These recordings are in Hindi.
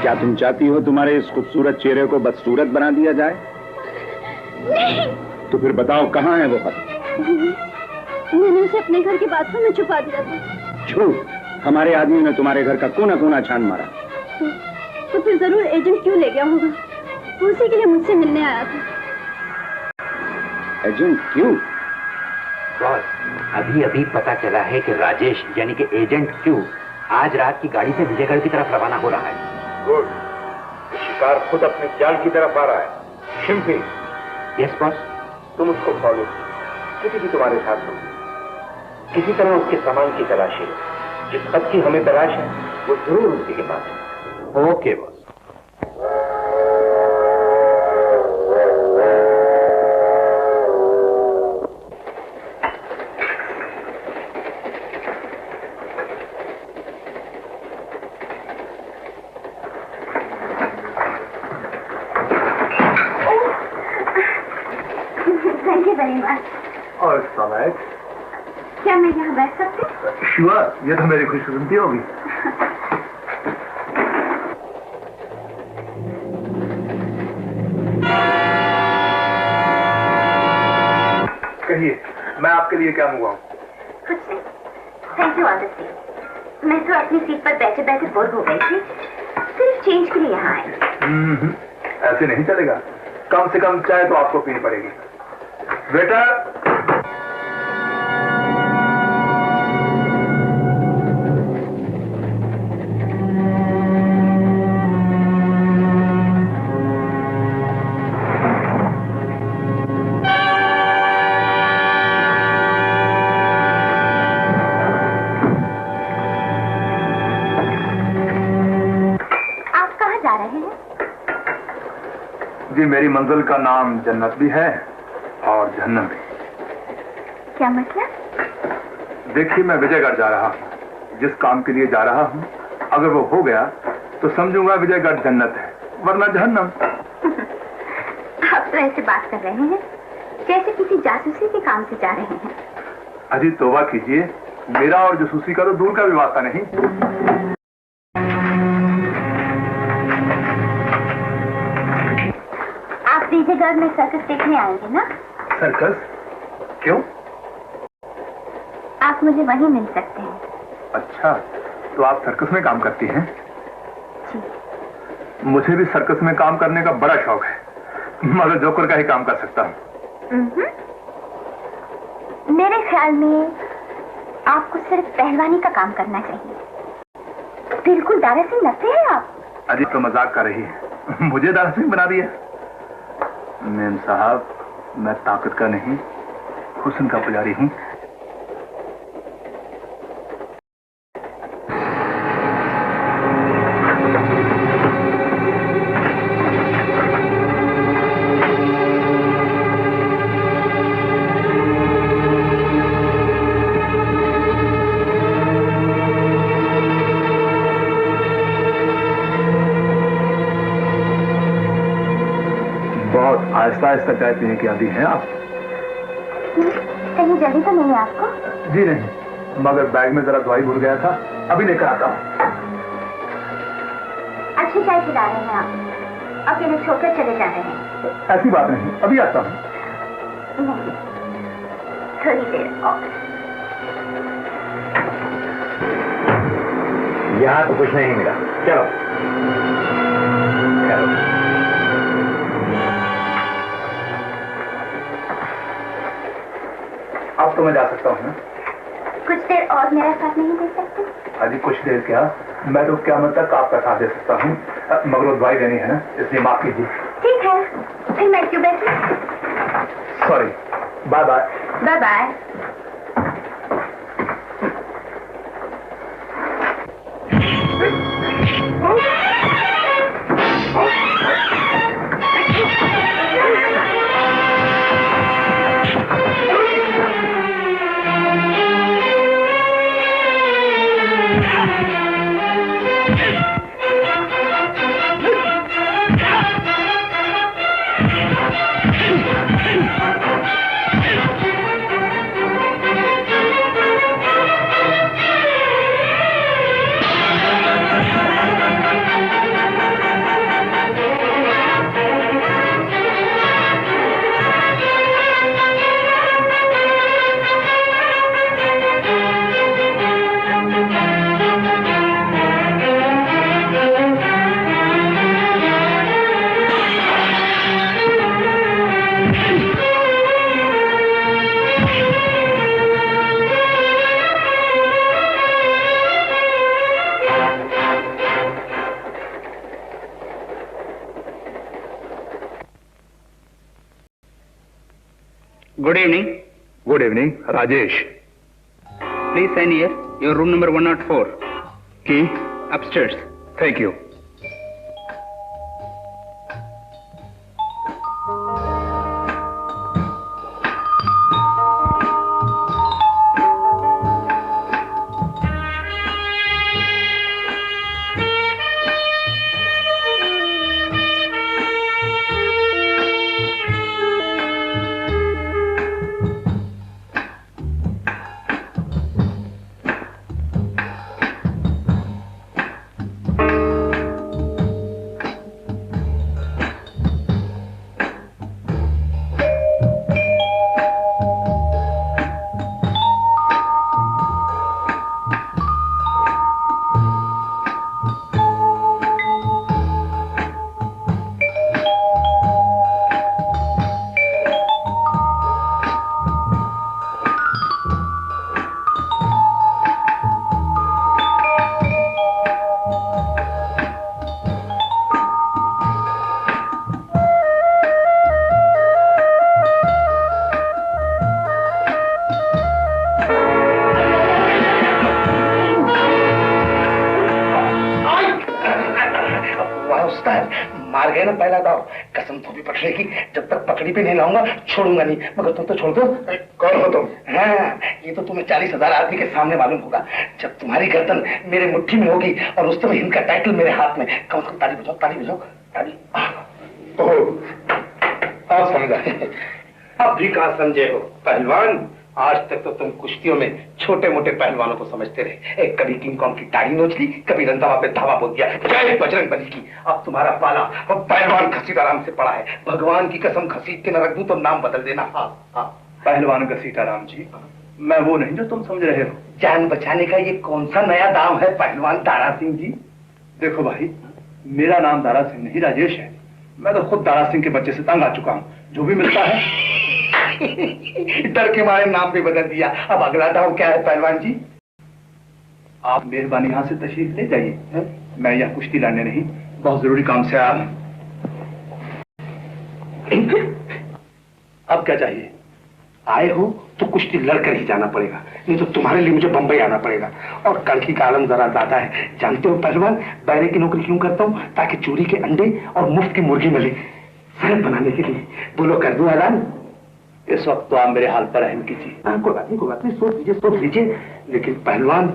क्या तुम चाहती हो तुम्हारे इस खूबसूरत चेहरे को बदसूरत बना दिया जाए? नहीं। तो फिर बताओ कहाँ है वो खत? मैंने उसे अपने घर के बाथरूम में छुपा दिया था। झूठ! हमारे आदमी ने तुम्हारे घर का कोना कोना छान मारा। तो फिर जरूर एजेंट क्यों ले गया होगा? उसी के लिए मुझसे मिलने आया था। एजेंट क्यों? बॉस, अभी अभी पता चला है कि राजेश यानी कि एजेंट क्यू आज रात की गाड़ी से विजयगढ़ की तरफ रवाना हो रहा है। गुड। शिकार खुद अपने जाल की तरफ आ रहा है। शिम्पी। Yes boss. तुम उसको फॉलो, किसी भी तुम्हारे साथ हो, किसी तरह उसके सामान की तलाशी लो। जिस खत की हमें तलाश है वो जरूर उसी के पास है। Okay boss. और समय क्या मैं यहाँ बैठ सकती हूँ? श्योर, ये तो मेरी खुशकिस्मती होगी। कहिए, मैं आपके लिए क्या मंगवाऊं? कुछ नहीं, थैंक यू ऑनेस्टली। मैं तो अपनी सीट पर बैठे बैठे बोर हो गई थी, सिर्फ चेंज के लिए यहाँ आई। ऐसे नहीं चलेगा, कम से कम चाय तो आपको पीनी पड़ेगी। बेटा, आप कहाँ जा रहे हैं? जी मेरी मंजिल का नाम जन्नत भी है और जहन्नम भी। क्या मतलब? देखिए, मैं विजयगढ़ जा रहा हूँ। जिस काम के लिए जा रहा हूँ, अगर वो हो गया तो समझूंगा विजयगढ़ जन्नत है, वरना जहन्नम। आप तो ऐसे बात कर रहे हैं जैसे किसी जासूसी के काम से जा रहे हैं। अजी तौबा कीजिए, मेरा और जासूसी का तो दूर का भी वास्ता नहीं। आप विजयगढ़ में सर्कस देखने आएंगे ना? सर्कस? क्यों? आप मुझे वहीं मिल सकते हैं। अच्छा, तो आप सर्कस में काम करती हैं? जी। मुझे भी सर्कस में काम करने का बड़ा शौक है, मगर जोकर का ही काम कर सकता हूँ। मेरे ख्याल में आपको सिर्फ पहलवानी का काम करना चाहिए। बिल्कुल दारा सिंह लगते हैं आप। अजी तो मजाक कर रही है, मुझे दारा सिंह बना दिया। मेम साहब, मैं ताकत का नहीं, हुस्न का पुजारी हूँ। आहिस्ता आहिस्ता चाय पीने की आदी हैं आप? कहीं जल्दी तो नहीं है आपको? जी नहीं, मगर बैग में जरा दवाई भूल गया था, अभी लेकर आता हूँ। अच्छी चाय पिला रहे हैं आप, अकेले छोड़कर चले जा रहे हैं। ऐसी बात नहीं, अभी आता हूँ। नहीं, थोड़ी देर और। यहाँ तो कुछ नहीं मिला, चलो चलो। अब तो मैं जा सकता हूँ। कुछ देर और मेरा साथ नहीं दे सकते? अजी कुछ देर क्या, मैं तो क्या तक आपका साथ दे सकता हूँ, मगर वो दवाई देनी है ना, इसलिए माफ कीजिए। ठीक है, फिर मैं क्यों बैठूं? Sorry, bye bye. Bye bye. Good evening. Good evening, Rajesh. Please sign here, your room number 104। Key upstairs. Thank you. मार गए ना पहला दाव, कसम तो भी पकड़ेगी, जब तक पकड़ी पे नहीं लाऊंगा छोड़ूंगा नहीं। मगर तुम तो छोड़ दो। कौन हो तुम? हाँ, ये तो तुम्हें 40,000 आदमी के सामने मालूम होगा। जब तुम्हारी गर्दन मेरे मुट्ठी में होगी और उस समय इनका टाइटल मेरे हाथ में। कम से कम ताली बजाओ, ताली बजाओ, ताली। आप समझा? अब भी कहाँ समझे हो पहलवान? आज तक तो तुम कुश्तियों में छोटे मोटे पहलवानों को समझते रहे। एक कभी किंग कॉन्ग की दाढ़ी नोच ली, कभी रंधावा पे धावा बोल दिया, जय बजरंग बली की। अब तुम्हारा पाला और पहलवान घसीटाराम से पड़ा है। भगवान की कसम घसीट के न रख दूं तो नाम बदल देना। हाँ हाँ, पहलवान घसीटाराम जी, मैं वो नहीं जो तुम समझ रहे हो। जान बचाने का ये कौन सा नया दाम है पहलवान दारा सिंह जी? देखो भाई, मेरा नाम दारा सिंह नहीं राजेश है। मैं तो खुद दारा सिंह के बच्चे से तंग आ चुका हूँ। जो भी मिलता है डर के मारे नाम भी बदल दिया। अब अगला दाव क्या है पहलवान जी? आप मेहरबानी यहाँ से तशरीफ ले जाइए। मैं यह कुश्ती लड़ने नहीं, बहुत जरूरी काम से आया हूं। अब क्या चाहिए? आए हो तो कुश्ती लड़कर ही जाना पड़ेगा, नहीं तो तुम्हारे लिए मुझे बंबई आना पड़ेगा। और कड़की का आलम जरा ज्यादा है, जानते हो पहलवान। बैरे की नौकरी क्यों करता हूँ? ताकि चोरी के अंडे और मुफ्त की मुर्गी मिले, शहर बनाने के लिए। बोलो, कर दूं ऐलान? इस वक्त तो आप मेरे हाल पर रहम कीजिए। कोई बात नहीं, कोई बात नहीं, सोच लीजिए। लेकिन पहलवान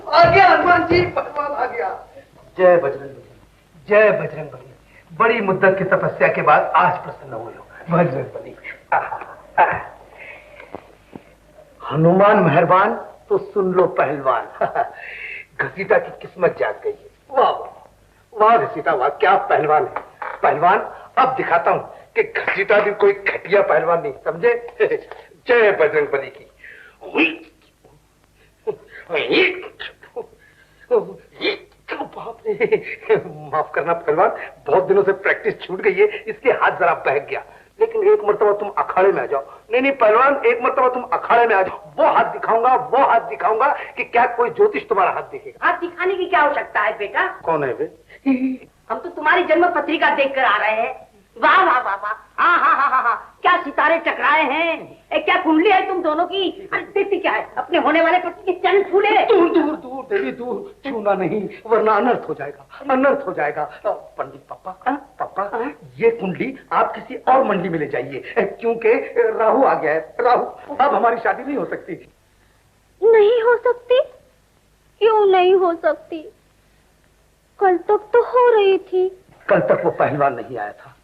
आ गया हनुमान जी, पहलवान आ गया। जय बजरंग बली, जय बजरंग बली। बड़ी मुद्दत की तपस्या के बाद आज प्रसन्न हुए हो बजरंग बली। हनुमान मेहरबान तो सुन लो पहलवान। घसीटा की किस्मत जाग गई है। वाह वाह वाह घसीटा, वाह क्या पहलवान है। पहलवान अब दिखाता हूं कि घसीटा भी कोई घटिया पहलवान नहीं, समझे? जय बजरंग बली की। बाप रे, माफ करना पहलवान, बहुत दिनों से प्रैक्टिस छूट गई है, इसलिए हाथ जरा बहक गया। लेकिन एक मर्तबा तुम अखाड़े में आ जाओ। नहीं पहलवान, एक मर्तबा तुम अखाड़े में आ जाओ, वो हाथ दिखाऊंगा कि क्या कोई ज्योतिष तुम्हारा हाथ देखेगा। हाथ दिखाने की क्या आवश्यकता है बेटा? कौन है बे? हम तो तुम्हारी जन्म पत्रिका देखकर आ रहे हैं। वाह वाह वाह वाह, हाँ हाँ हाँ हाँ हाँ, क्या सितारे टकराए हैं। क्या कुंडली है तुम दोनों की। अरे देखती क्या है, अपने होने वाले पति के चरण छू ले। दूर दूर दूर देवी दूर, छूना नहीं वरना अनर्थ हो जाएगा, अनर्थ हो जाएगा। पंडित पापा, ये कुंडली आप किसी और मंडी में ले जाइए, क्योंकि राहु आ गया है। राहु, अब हमारी शादी नहीं हो सकती। नहीं हो सकती? क्यों नहीं हो सकती? कल तक तो हो रही थी। कल तक वो पहलवान नहीं आया था।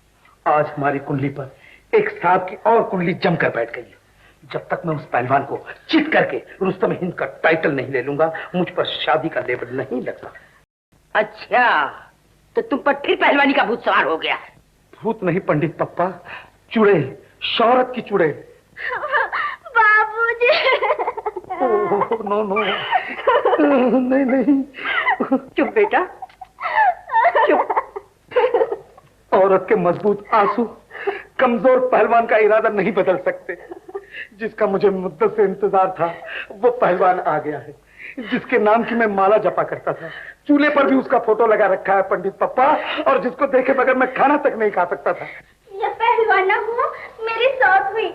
आज हमारी कुंडली पर एक सांप की और कुंडली जमकर बैठ गई है। जब तक मैं उस पहलवान को चित करके रुस्तम हिंद का टाइटल नहीं ले लूंगा, मुझ पर शादी का लेबल नहीं लगता। अच्छा, तो तुम पर फिर पहलवानी का भूत सवार हो गया है। भूत नहीं पंडित पप्पा, चुड़ैल, शौहरत की चुड़ैल। बाबूजी। नो नहीं। चुप बेटा, चुप। औरत के मजबूत आंसू कमजोर पहलवान का इरादा नहीं बदल सकते। जिसका मुझे मुद्दत से इंतजार था वो पहलवान आ गया है, जिसके नाम की मैं माला जपा करता था। चूल्हे पर भी उसका फोटो लगा रखा है पंडित पप्पा, और जिसको देखे बगैर मैं खाना तक नहीं खा सकता था। ये पहलवान ना हुआ, मेरी सौत हुई।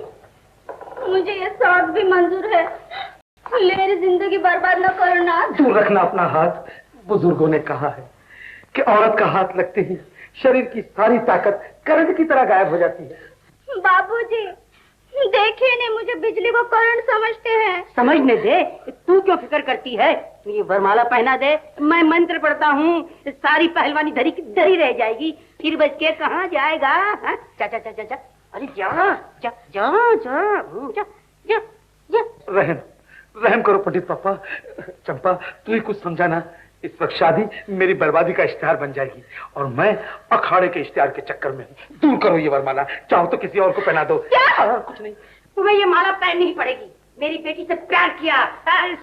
मुझे ये शौक भी मंजूर है, मेरी जिंदगी बर्बाद न करना। दूर रखना अपना हाथ। बुजुर्गों ने कहा है कि औरत का हाथ लगते ही शरीर की सारी ताकत करंट की तरह गायब हो जाती है। बाबूजी, देखिए ने मुझे बिजली को करंट समझते हैं। समझने दे, तू क्यों फिक्र करती है? तू ये वरमाला पहना दे, मैं मंत्र पढ़ता हूँ, सारी पहलवानी धरी की धरी रह जाएगी, फिर बच के कहाँ जाएगा? जा जा जा जा जा, अरे जा जा जा जा जा जा। रहम करो पंडित पापा। चंपा, तू ही कुछ समझाना। इस वक्त शादी मेरी बर्बादी का इश्तिहार बन जाएगी और मैं अखाड़े के इश्तिहार के चक्कर में हूँ। दूर करो ये वरमाला, चाहो तो किसी और को पहना दो। कुछ नहीं, तुम्हें ये माला पहननी ही पड़ेगी। मेरी बेटी से प्यार किया,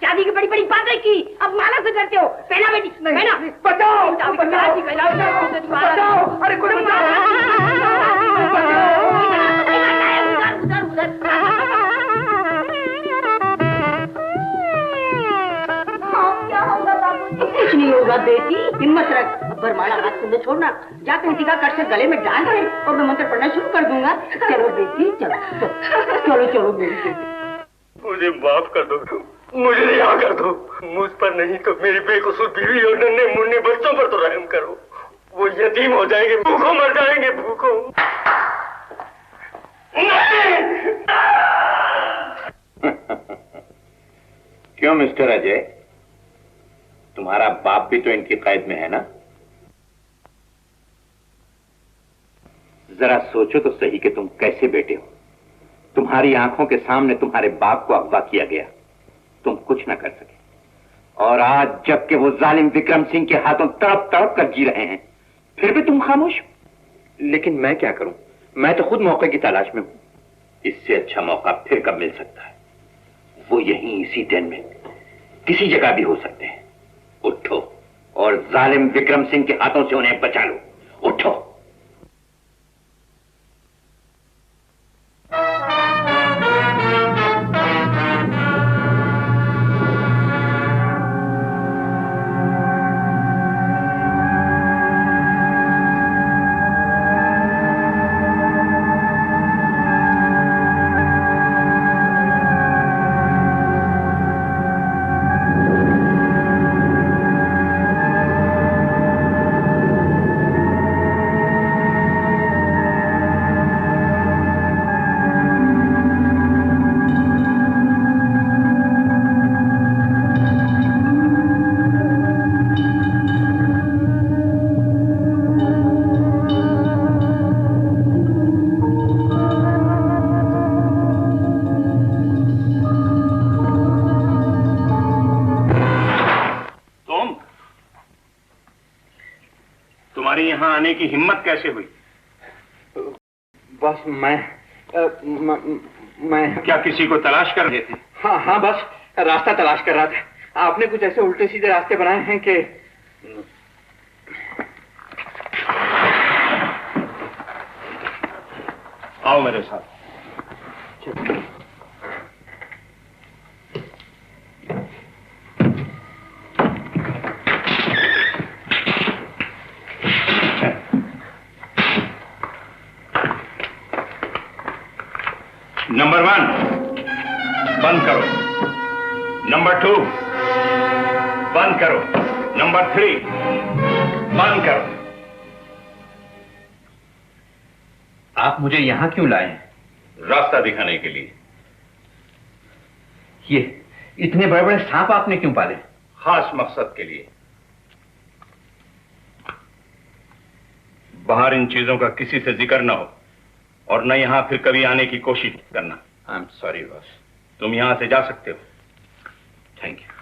शादी की बड़ी बड़ी बातें की, अब माला से करते हो। पहना बेटी, पहना। बचाओ, बचाओ, अरे कोई कुछ नहीं होगा बेटी, हिम्मत रख। अब वरमाला हाथ से छोड़ना, जा कहीं का कर से गले में डाल दे और मैं मंत्र पढ़ना शुरू कर दूंगा। चलो बेटी, चलो चलो चलो मेरी बेटी। मुझे माफ कर दो, मुझे रिहा कर दो। मुझ पर नहीं तो मेरी बेकसूर बीवी और नन्हे मुन्ने बच्चों पर तो रहम करो। वो यतीम हो जाएंगे, भूखों मर जाएंगे, भूखों। क्यों मिस्टर अजय, तुम्हारा बाप भी तो इनकी कैद में है ना? जरा सोचो तो सही कि तुम कैसे बेटे हो। तुम्हारी आंखों के सामने तुम्हारे बाप को अगवा किया गया, तुम कुछ न कर सके, और आज जबकि वो जालिम विक्रम सिंह के हाथों तड़प तड़प कर जी रहे हैं, फिर भी तुम खामोश। लेकिन मैं क्या करूं, मैं तो खुद मौके की तलाश में हूं। इससे अच्छा मौका फिर कब मिल सकता है? वो यहीं इसी दिन में किसी जगह भी हो सकते हैं। उठो और जालिम विक्रम सिंह के हाथों से उन्हें बचा लो। उठो। आने की हिम्मत कैसे हुई? बस मैं क्या किसी को तलाश कर रहे थे? हाँ हाँ, बस रास्ता तलाश कर रहा था। आपने कुछ ऐसे उल्टे सीधे रास्ते बनाए हैं कि आओ मेरे साथ। नंबर 1 बंद करो, नंबर 2 बंद करो, नंबर 3 बंद करो। आप मुझे यहां क्यों लाए हैं? रास्ता दिखाने के लिए। ये इतने बड़े बड़े सांप आपने क्यों पाले? खास मकसद के लिए। बाहर इन चीजों का किसी से जिक्र ना हो और न यहां फिर कभी आने की कोशिश करना। I am sorry boss. तुम यहां से जा सकते हो। Thank you.